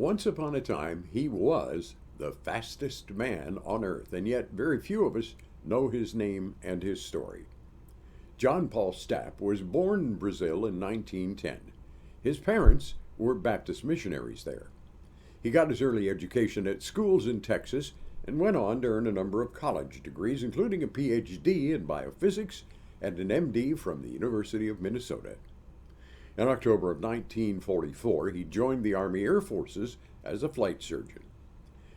Once upon a time, he was the fastest man on earth, and yet very few of us know his name and his story. John Paul Stapp was born in Brazil in 1910. His parents were Baptist missionaries there. He got his early education at schools in Texas and went on to earn a number of college degrees, including a PhD in biophysics and an MD from the University of Minnesota. In October of 1944, he joined the Army Air Forces as a flight surgeon.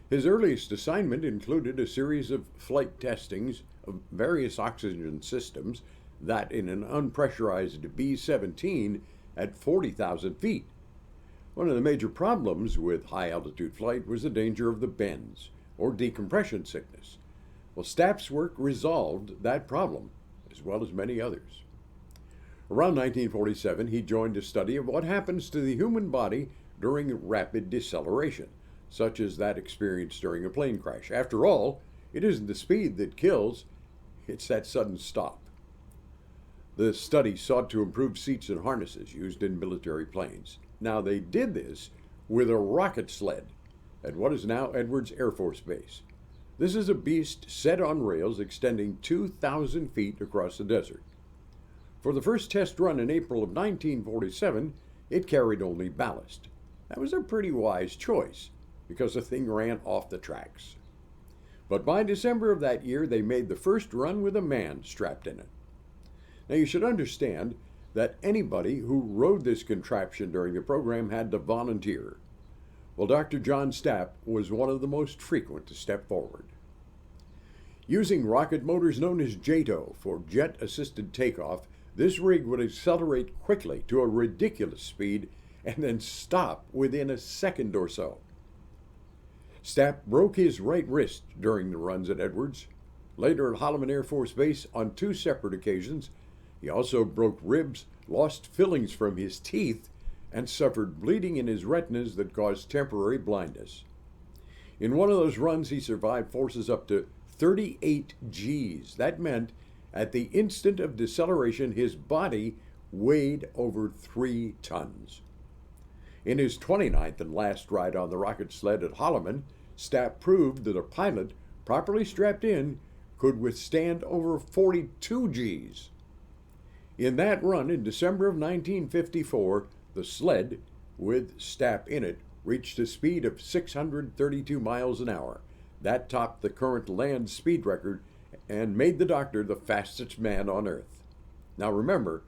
His earliest assignment included a series of flight testings of various oxygen systems that in an unpressurized B-17 at 40,000 feet. One of the major problems with high-altitude flight was the danger of the bends, or decompression sickness. Well, Stapp's work resolved that problem, as well as many others. Around 1947, he joined a study of what happens to the human body during rapid deceleration, such as that experienced during a plane crash. After all, it isn't the speed that kills, it's that sudden stop. The study sought to improve seats and harnesses used in military planes. Now, they did this with a rocket sled at what is now Edwards Air Force Base. This is a beast set on rails extending 2,000 feet across the desert. For the first test run in April of 1947, it carried only ballast. That was a pretty wise choice because the thing ran off the tracks. But by December of that year, they made the first run with a man strapped in it. Now, you should understand that anybody who rode this contraption during the program had to volunteer. Well, Dr. John Stapp was one of the most frequent to step forward. Using rocket motors known as JATO for jet-assisted takeoff, this rig would accelerate quickly to a ridiculous speed and then stop within a second or so. Stapp broke his right wrist during the runs at Edwards. Later at Holloman Air Force Base on 2 separate occasions, he also broke ribs, lost fillings from his teeth, and suffered bleeding in his retinas that caused temporary blindness. In one of those runs, he survived forces up to 38 Gs. That meant at the instant of deceleration, his body weighed over 3 tons. In his 29th and last ride on the rocket sled at Holloman, Stapp proved that a pilot properly strapped in could withstand over 42 Gs. In that run in December of 1954, the sled, with Stapp in it, reached a speed of 632 miles an hour. That topped the current land speed record and made the doctor the fastest man on Earth. Now remember,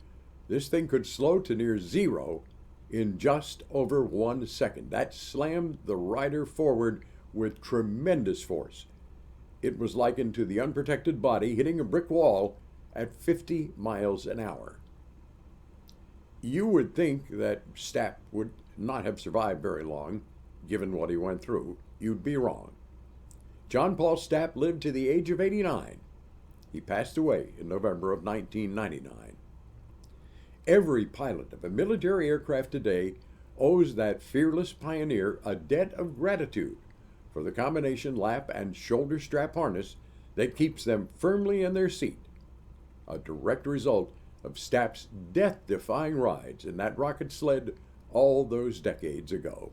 this thing could slow to near zero in just over 1 second. That slammed the rider forward with tremendous force. It was likened to the unprotected body hitting a brick wall at 50 miles an hour. You would think that Stapp would not have survived very long, given what he went through. You'd be wrong. John Paul Stapp lived to the age of 89. He passed away in November of 1999. Every pilot of a military aircraft today owes that fearless pioneer a debt of gratitude for the combination lap and shoulder strap harness that keeps them firmly in their seat, a direct result of Stapp's death-defying rides in that rocket sled all those decades ago.